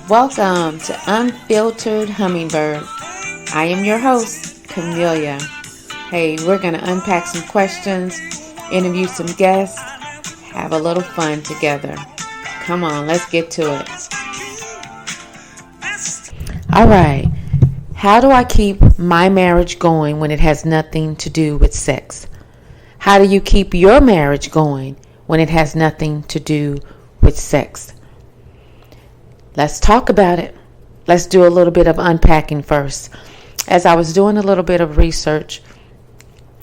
Welcome to Unfiltered Hummingbird. I am your host, Camelia. Hey, we're going to unpack some questions, interview some guests, have a little fun together. Come on, let's get to it. All right. How do I keep my marriage going when it has nothing to do with sex? How do you keep your marriage going when it has nothing to do with sex? Let's talk about it. Let's do a little bit of unpacking first. As I was doing a little bit of research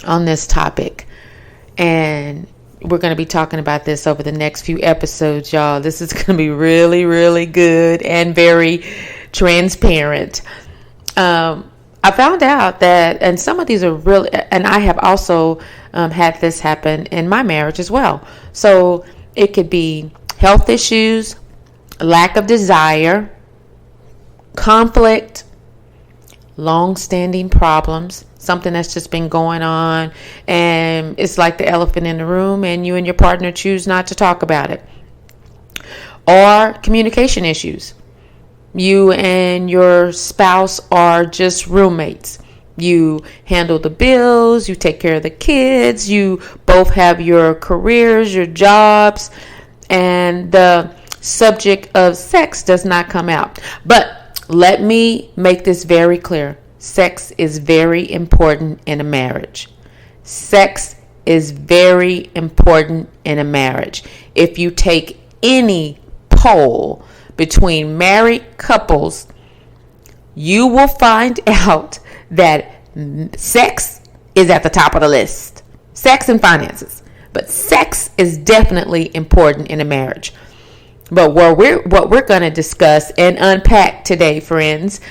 on this topic, and we're going to be talking about this over the next few episodes, y'all. This is going to be really, really good and very transparent. I found out that, and some of these are really, and I have also had this happen in my marriage as well. So it could be health issues, lack of desire, conflict, long-standing problems, something that's just been going on, and it's like the elephant in the room, and you and your partner choose not to talk about it. Or communication issues. You and your spouse are just roommates. You handle the bills, you take care of the kids, you both have your careers, your jobs, and the subject of sex does not come out. But let me make this very clear. Sex is very important in a marriage. Sex is very important in a marriage. If you take any poll between married couples, you will find out that sex is at the top of the list. Sex and finances. But sex is definitely important in a marriage. But what we're going to discuss and unpack today, friends,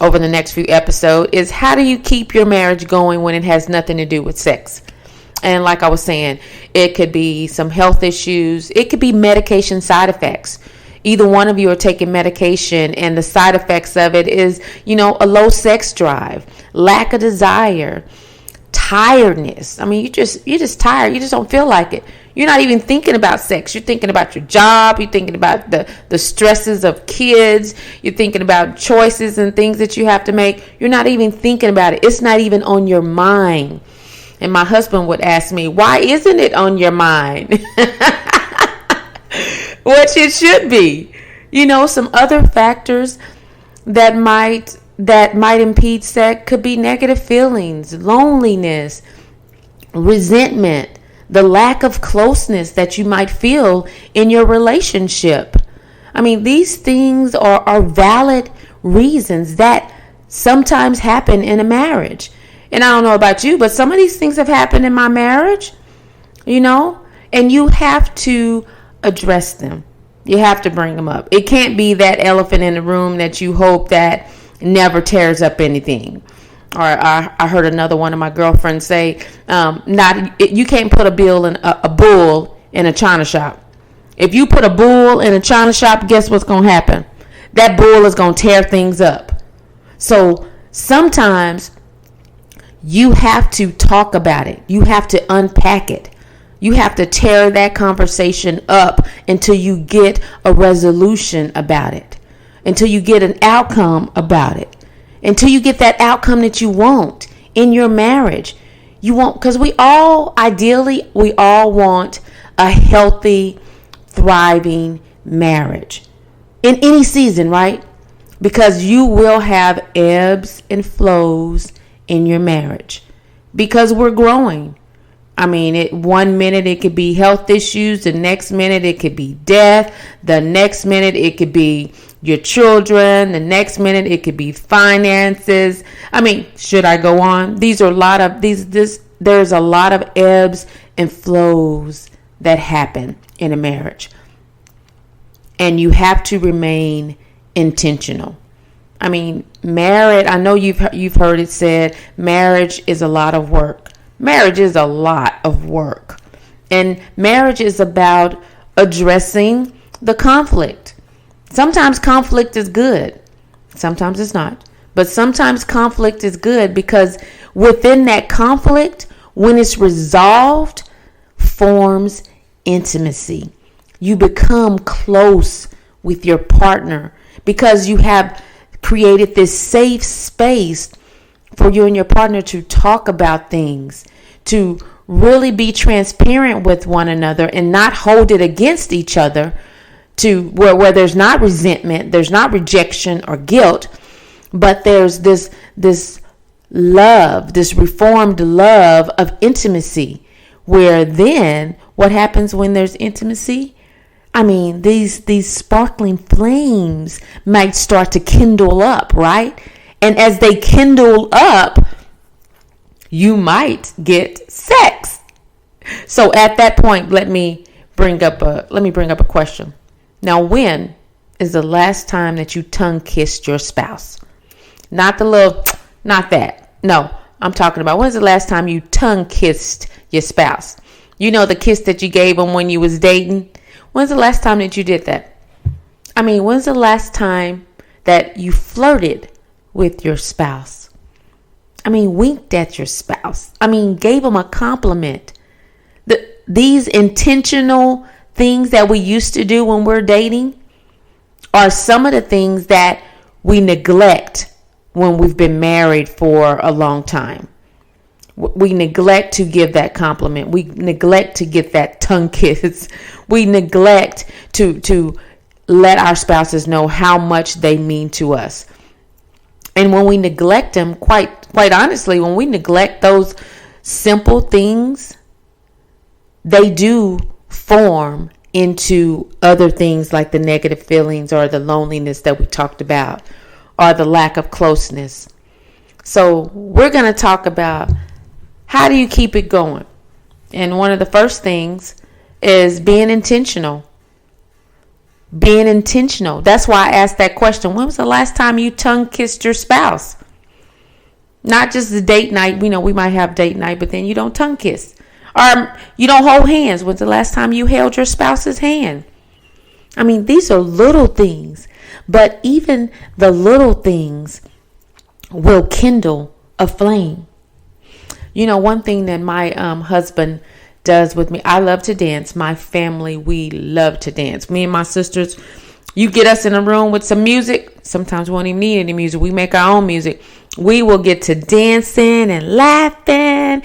over the next few episodes is how do you keep your marriage going when it has nothing to do with sex? And like I was saying, it could be some health issues. It could be medication side effects. Either one of you are taking medication and the side effects of it is, a low sex drive, lack of desire, tiredness. I mean, you're just tired. You just don't feel like it. You're not even thinking about sex. You're thinking about your job. You're thinking about the stresses of kids. You're thinking about choices and things that you have to make. You're not even thinking about it. It's not even on your mind. And my husband would ask me, why isn't it on your mind? Which it should be. Some other factors that might impede sex could be negative feelings, loneliness, resentment, the lack of closeness that you might feel in your relationship. I mean, these things are valid reasons that sometimes happen in a marriage. And I don't know about you, but some of these things have happened in my marriage, and you have to address them. You have to bring them up. It can't be that elephant in the room that you hope that never tears up anything. Or I heard another one of my girlfriends say, you can't put a bull in a china shop. If you put a bull in a china shop, guess what's going to happen? That bull is going to tear things up. So sometimes you have to talk about it. You have to unpack it. You have to tear that conversation up until you get a resolution about it, until you get an outcome about it, until you get that outcome that you want in your marriage. You want, because we all want a healthy, thriving marriage in any season, right? Because you will have ebbs and flows in your marriage because we're growing. I mean, one minute it could be health issues. The next minute it could be death. The next minute it could be your children. The next minute it could be finances. I mean, should I go on? There's a lot of ebbs and flows that happen in a marriage. And you have to remain intentional. I mean, I know you've heard it said, marriage is a lot of work. Marriage is a lot of work. And marriage is about addressing the conflict. Sometimes conflict is good. Sometimes it's not. But sometimes conflict is good because within that conflict, when it's resolved, forms intimacy. You become close with your partner because you have created this safe space for you and your partner to talk about things, to really be transparent with one another and not hold it against each other, to where there's not resentment, there's not rejection or guilt, but there's this love, this reformed love of intimacy, where then what happens when there's intimacy? I mean, these sparkling flames might start to kindle up, right? And as they kindle up, you might get sex. So at that point, let me bring up a question. Now, when is the last time that you tongue kissed your spouse? Not that. No, I'm talking about when's the last time you tongue kissed your spouse? You know, the kiss that you gave them when you was dating. When's the last time that you did that? I mean, when's the last time that you flirted with your spouse? I mean, winked at your spouse. I mean, gave them a compliment. These intentional things that we used to do when we're dating are some of the things that we neglect when we've been married for a long time. We neglect to give that compliment. We neglect to get that tongue kiss. We neglect to let our spouses know how much they mean to us. And when we neglect them, quite honestly, when we neglect those simple things, they do form into other things like the negative feelings or the loneliness that we talked about, or the lack of closeness. So we're going to talk about how do you keep it going? And one of the first things is being intentional. Being intentional. That's why I asked that question. When was the last time you tongue kissed your spouse? Not just the date night. We know we might have date night, but then you don't tongue kiss. Or you don't hold hands. When's the last time you held your spouse's hand? I mean, these are little things. But even the little things will kindle a flame. You know, one thing that my husband does with me, I love to dance. My family, we love to dance. Me and my sisters, you get us in a room with some music. Sometimes we won't even need any music. We make our own music. We will get to dancing and laughing.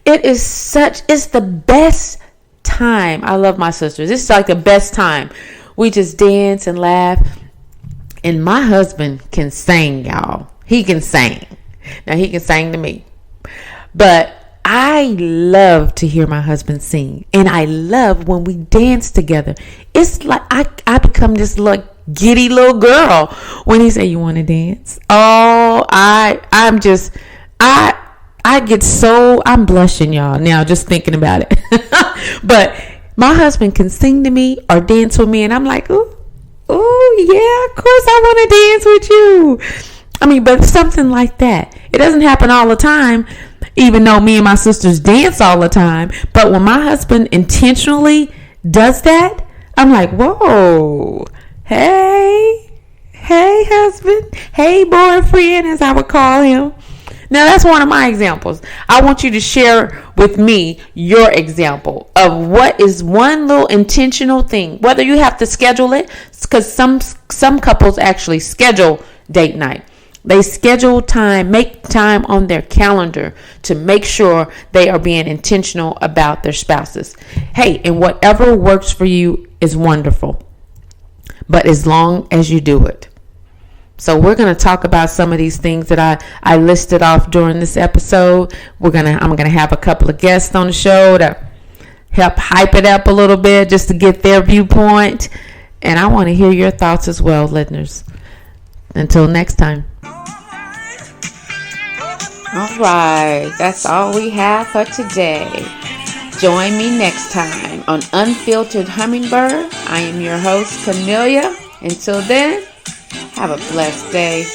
It's the best time. I love my sisters. It's like the best time. We just dance and laugh. And my husband can sing, y'all. He can sing. Now, he can sing to me. But I love to hear my husband sing. And I love when we dance together. It's like I become this like giddy little girl when he say, "You want to dance?" Oh, I'm blushing, y'all, now just thinking about it. But my husband can sing to me or dance with me. And I'm like, ooh, yeah, of course I want to dance with you. I mean, but something like that. It doesn't happen all the time, even though me and my sisters dance all the time. But when my husband intentionally does that, I'm like, whoa, hey husband, hey boyfriend, as I would call him. Now, that's one of my examples. I want you to share with me your example of what is one little intentional thing, whether you have to schedule it, because some couples actually schedule date night. They schedule time, make time on their calendar to make sure they are being intentional about their spouses. Hey, and whatever works for you is wonderful, but as long as you do it. So we're going to talk about some of these things that I listed off during this episode. I'm going to have a couple of guests on the show to help hype it up a little bit just to get their viewpoint. And I want to hear your thoughts as well, listeners. Until next time. All right, that's all we have for today. Join me next time on Unfiltered Hummingbird. I am your host, Camelia. Until then, have a blessed day.